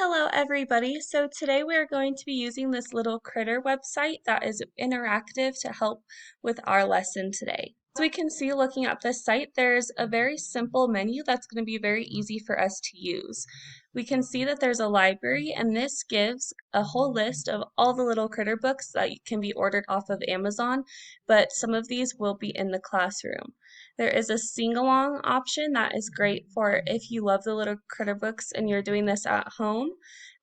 Hello everybody. So today we are going to be using this little critter website that is interactive to help with our lesson today. As we can see looking at this site, there's a very simple menu that's going to be very easy for us to use. We can see that there's a library, and this gives a whole list of all the little critter books that can be ordered off of Amazon, but some of these will be in the classroom. There is a sing-along option that is great for if you love the little critter books and you're doing this at home.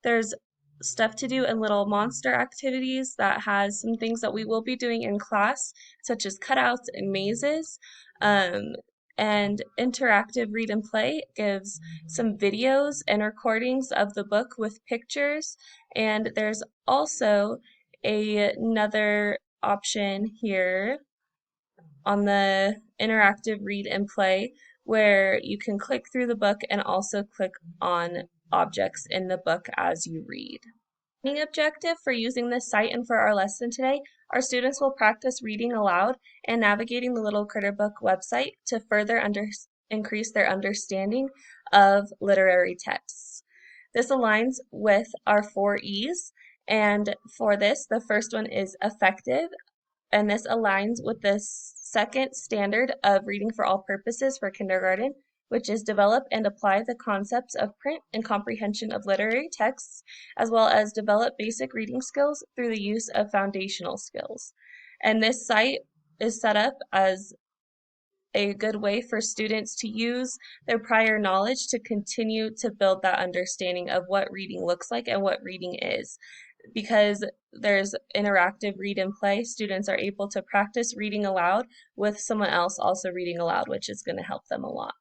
There's stuff to do in little monster activities that has some things that we will be doing in class, such as cutouts and mazes. Um, and interactive read and play gives some videos and recordings of the book with pictures. And there's also another option here on the interactive read and play where you can click through the book and also click on objects in the book as you read. Learning objective for using this site and for our lesson today, our students will practice reading aloud and navigating the Little Critter Book website to further increase their understanding of literary texts. This aligns with our 4 E's, and for this, the first one is effective, and this aligns with the second standard of reading for all purposes for kindergarten, which is develop and apply the concepts of print and comprehension of literary texts, as well as develop basic reading skills through the use of foundational skills. And this site is set up as a good way for students to use their prior knowledge to continue to build that understanding of what reading looks like and what reading is. Because there's interactive read and play, students are able to practice reading aloud with someone else also reading aloud, which is going to help them a lot.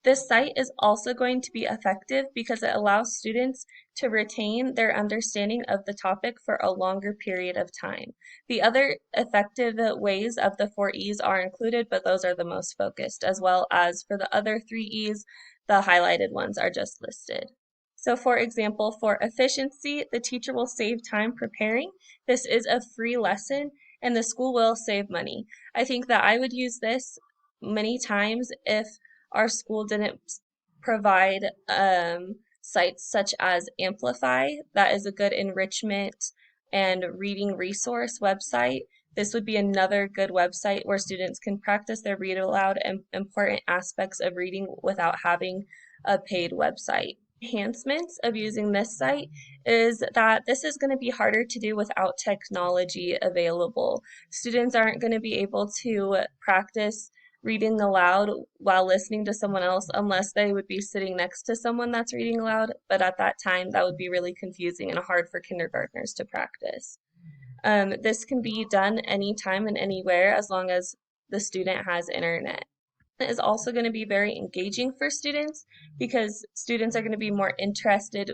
This site is also going to be effective because it allows students to retain their understanding of the topic for a longer period of time. The other effective ways of the 4 E's are included, but those are the most focused, as well as for the other 3 E's, the highlighted ones are just listed. So for example, for efficiency, the teacher will save time preparing. This is a free lesson and the school will save money. I think that I would use this many times if our school didn't provide sites such as Amplify. That is a good enrichment and reading resource website. This would be another good website where students can practice their read aloud and important aspects of reading without having a paid website. Enhancements of using this site is that this is going to be harder to do without technology available. Students aren't going to be able to practice reading aloud while listening to someone else unless they would be sitting next to someone that's reading aloud, but at that time that would be really confusing and hard for kindergartners to practice. This can be done anytime and anywhere as long as the student has internet. It is also going to be very engaging for students because students are going to be more interested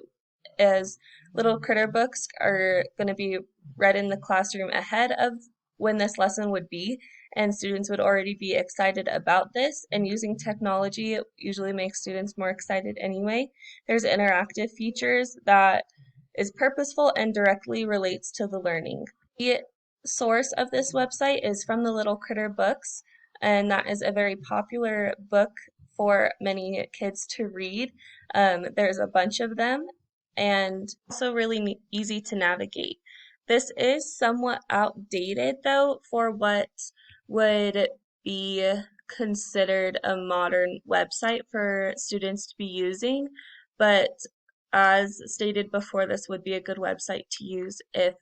as little critter books are going to be read in the classroom ahead of when this lesson would be, and students would already be excited about this, and using technology usually makes students more excited anyway. There's interactive features that is purposeful and directly relates to the learning. The source of this website is from the Little Critter Books, and that is a very popular book for many kids to read. There's a bunch of them and also really easy to navigate. This is somewhat outdated though for what would be considered a modern website for students to be using, but as stated before, this would be a good website to use if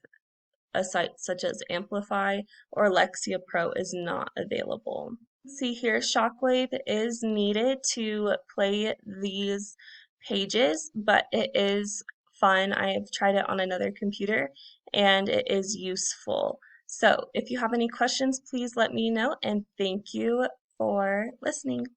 a site such as Amplify or Lexia Pro is not available. See here, Shockwave is needed to play these pages, but it is fun. I have tried it on another computer and it is useful. So if you have any questions, please let me know, and thank you for listening.